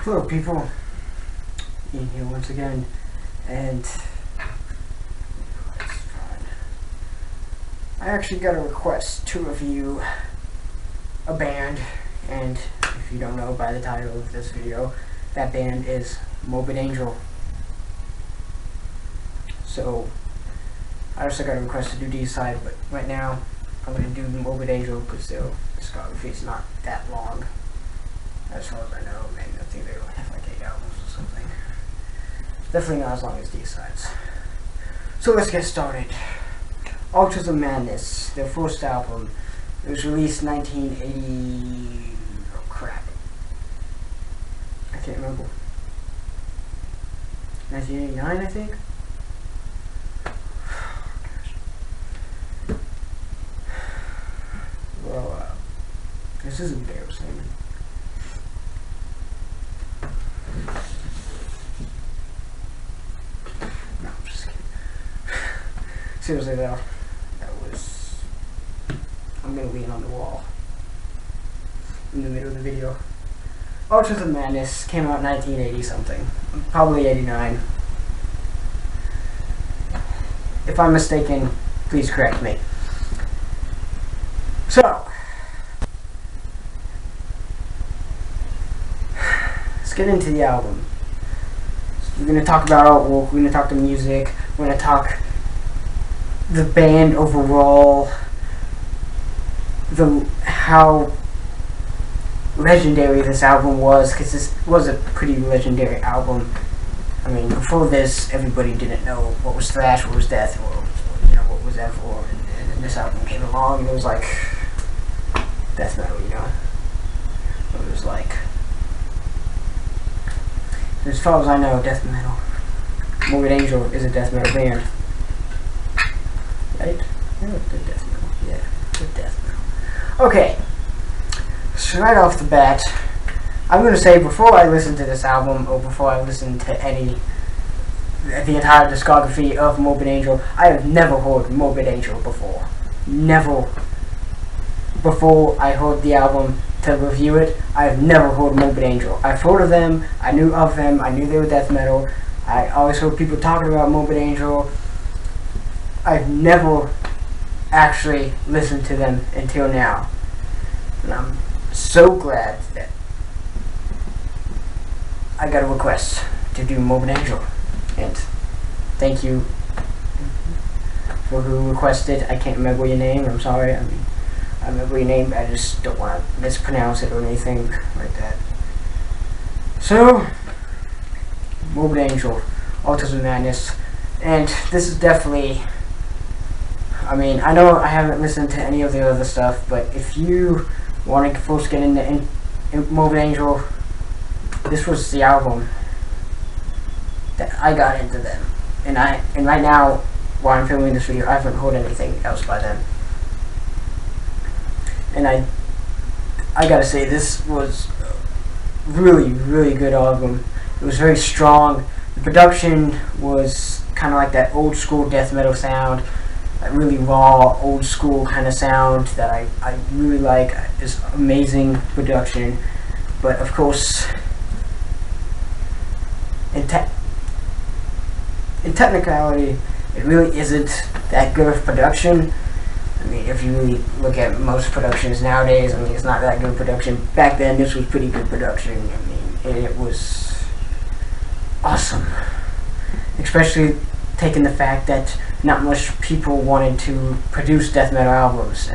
Hello people, Ian here once again, and I actually got a request to review a band, and if you don't know by the title of this video, that band is Morbid Angel. So I also got a request to do D-side, but right now I'm going to do Morbid Angel because the discography is not that long. As far as I know, man, I think they only have like 8 albums or something. Definitely not as long as D-sides. So let's get started. Altars of Madness, their first album. It was released 1980. Oh crap. I can't remember. 1989, I think? Well, this is embarrassing. No, I'm just kidding. Seriously though, I'm gonna lean on the wall in the middle of the video. Altars of Madness came out in 1980 something, probably 89. If I'm mistaken, please correct me. So, let's get into the album. We're going to talk about artwork, we're going to talk the music, we're going to talk the band overall, how legendary this album was, because this was a pretty legendary album. I mean, before this, everybody didn't know what was thrash, what was death, or what was F4, and then this album came along, and it was like death metal, It was like, as far as I know, death metal. Morbid Angel is a death metal band, right? Yeah, good death metal. Yeah, good death metal. Okay, so right off the bat, I'm gonna say before I listen to this album, or before I listen to the entire discography of Morbid Angel, I have never heard Morbid Angel before. Never. Before I heard the album to review it, I have never heard Morbid Angel. I've heard of them, I knew of them, I knew they were death metal. I always heard people talking about Morbid Angel. I've never actually listened to them until now. And I'm so glad that I got a request to do Morbid Angel. And thank you for who requested. I can't remember your name, I'm sorry. I remember your name, I just don't want to mispronounce it or anything like that. So, Morbid Angel, Altars of Madness, and this is definitely, I know I haven't listened to any of the other stuff, but if you want to first get into Morbid Angel, this was the album that I got into them, and right now, while I'm filming this video, I haven't heard anything else by them. And I gotta say, this was a really, really good album. It was very strong. The production was kind of like that old school death metal sound, that really raw, old school kind of sound that I really like. It's amazing production. But of course, in technicality, it really isn't that good of production. If you really look at most productions nowadays, it's not that good production. Back then, this was pretty good production. It was awesome. Especially taking the fact that not much people wanted to produce death metal albums.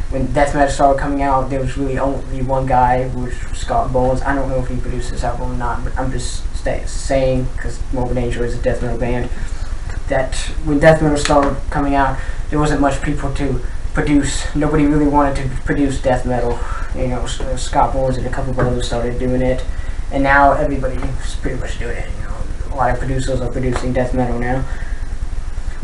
When death metal started coming out, there was really only one guy, which was Scott Bones. I don't know if he produced this album or not, but I'm just saying, because Morbid Angel is a death metal band, that when death metal started coming out, there wasn't much people to produce. Nobody really wanted to produce death metal. Scott Bones and a couple of others started doing it, and now everybody's pretty much doing it. A lot of producers are producing death metal now,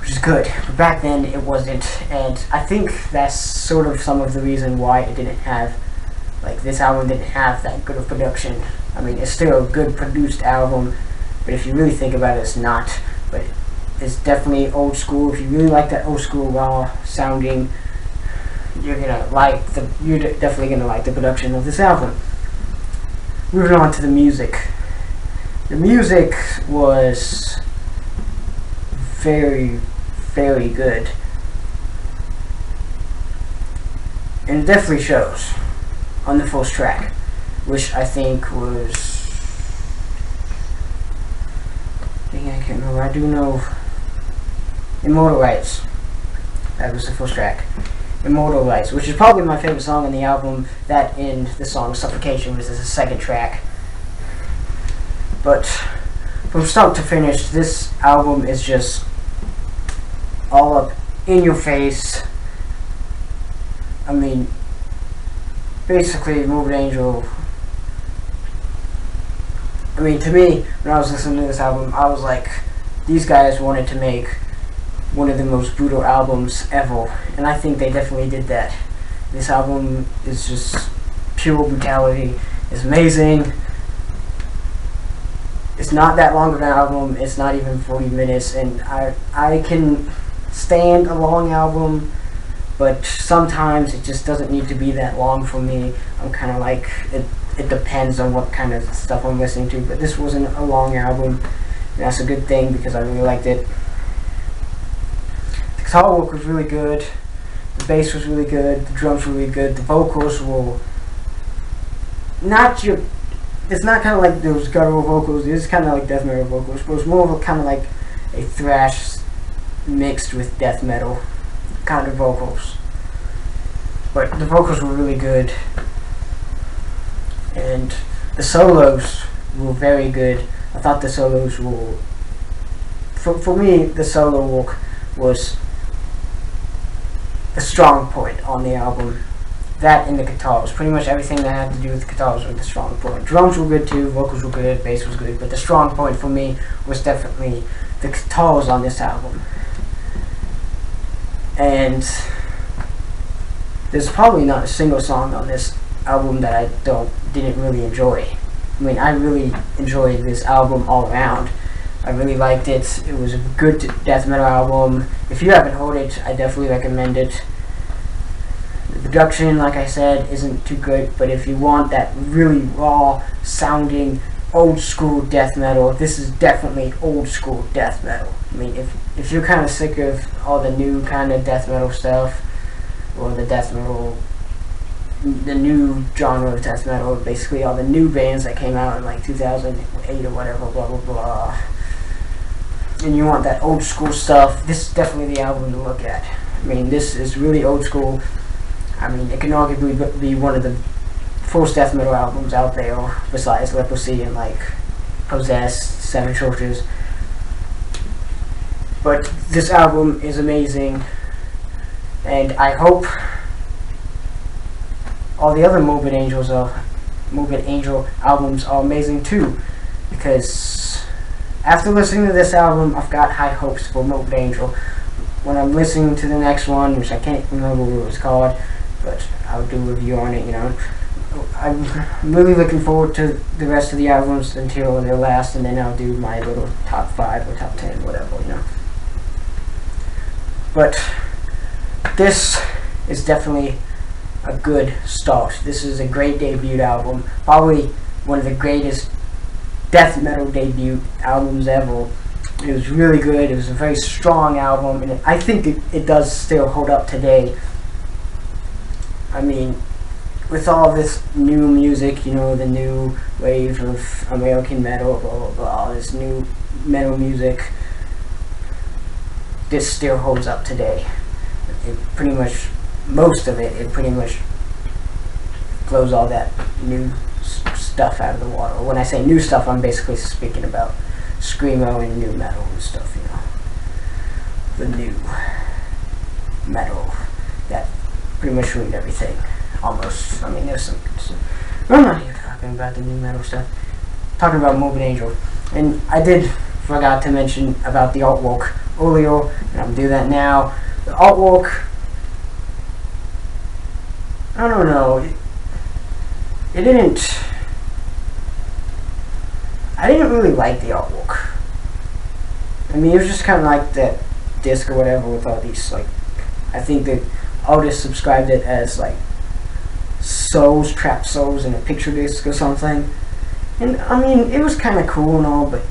which is good. But back then it wasn't, and I think that's sort of some of the reason why it didn't have, this album didn't have that good of production. It's still a good produced album, but if you really think about it, it's not. But it's definitely old school. If you really like that old school raw sounding, you're definitely gonna like the production of this album. Moving on to the music. The music was very, very good. And it definitely shows on the first track, which I think was... I can't remember. I do know Immortal Rights. That was the first track. Immortal Rights, which is probably my favorite song on the album. That and the song Suffocation, which is the second track. But from start to finish, this album is just all up in your face. I mean, basically, Morbid Angel. I mean, to me, when I was listening to this album, I was like, these guys wanted to make one of the most brutal albums ever, and I think they definitely did that. This album is just pure brutality. It's amazing. It's not that long of an album. It's not even 40 minutes, and I can stand a long album, but sometimes it just doesn't need to be that long for me. I'm kind of like, it depends on what kind of stuff I'm listening to, but this wasn't a long album, and that's a good thing because I really liked it. The guitar work was really good, the bass was really good, the drums were really good, the vocals were not your... It's not kind of like those guttural vocals, it's kind of like death metal vocals, but it's more of a kind of like a thrash mixed with death metal kind of vocals. But the vocals were really good, and the solos were very good. I thought the solos were... For me, the solo work was a strong point on the album. That and the guitars. Pretty much everything that had to do with the guitars was the strong point. Drums were good too, vocals were good, bass was good, but the strong point for me was definitely the guitars on this album. And there's probably not a single song on this album that I didn't really enjoy. I mean, I really enjoyed this album all around. I really liked it. It was a good death metal album. If you haven't heard it, I definitely recommend it. The production, like I said, isn't too good, but if you want that really raw sounding old school death metal, this is definitely old school death metal. I mean, if you're kind of sick of all the new kind of death metal stuff, or the death metal, the new genre of death metal, basically all the new bands that came out in like 2008 or whatever, blah blah blah, and you want that old school stuff, this is definitely the album to look at. I mean, this is really old school. I mean, it can arguably be one of the first death metal albums out there, besides Leprosy and like Possessed, Seven Churches. But this album is amazing, and I hope all the other Morbid Angel albums are amazing too, because after listening to this album, I've got high hopes for Morbid Angel. When I'm listening to the next one, which I can't remember what it was called, but I'll do a review on it, you know. I'm really looking forward to the rest of the albums until they're last, and then I'll do my little top 5 or top 10, whatever, you know. But this is definitely a good start. This is a great debut album, probably one of the greatest death metal debut albums ever. It was really good. It was a very strong album, and I think it does still hold up today. I mean, with all this new music, you know, the new wave of American metal, blah blah blah, this new metal music, this still holds up today. It pretty much, most of it pretty much blows all that new stuff out of the water. When I say new stuff, I'm basically speaking about screamo and new metal and stuff, you know. The new metal that pretty much ruined everything, almost. I mean, there's some I'm not even talking about the new metal stuff. I'm talking about Morbid Angel. And I did forgot to mention about the artwork earlier, and I'm do that now. The artwork, I don't know, it didn't, I didn't really like the artwork. I mean, it was just kind of like that disc or whatever with all these, like, I think the artist subscribed it as like souls, trapped souls in a picture disc or something, And I mean, it was kind of cool and all, but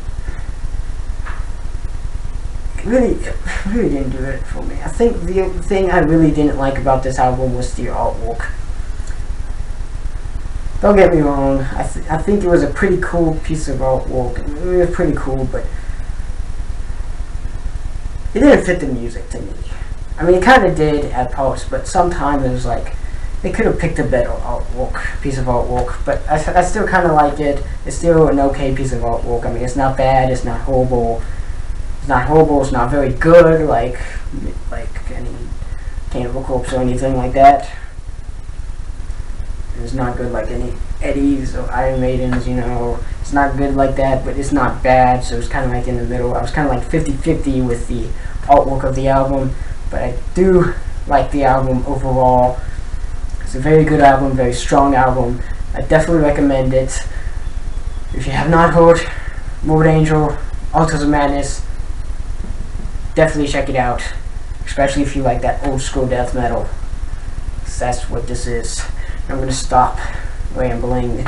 it really didn't do it for me. I think the thing I really didn't like about this album was the artwork. Don't get me wrong, I think it was a pretty cool piece of artwork. It was pretty cool, but it didn't fit the music to me. I mean, it kind of did at post, but sometimes it was like, they could have picked a better piece of artwork, but I still kind of like it. It's still an okay piece of artwork. I mean, it's not bad, it's not horrible. It's not horrible, it's not very good, like any Cannibal Corpse or anything like that. It's not good like any Eddies or Iron Maidens, you know. It's not good like that, but it's not bad, so it's kind of like in the middle. I was kind of like 50-50 with the artwork of the album, but I do like the album overall. It's a very good album, very strong album. I definitely recommend it. If you have not heard Morbid Angel, Altars of Madness, definitely check it out, especially if you like that old school death metal. So that's what this is. I'm going to stop rambling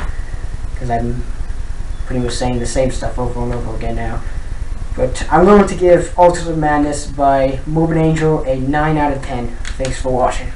because I'm pretty much saying the same stuff over and over again now. But I'm going to give Altars of Madness by Morbid Angel a 9 out of 10. Thanks for watching.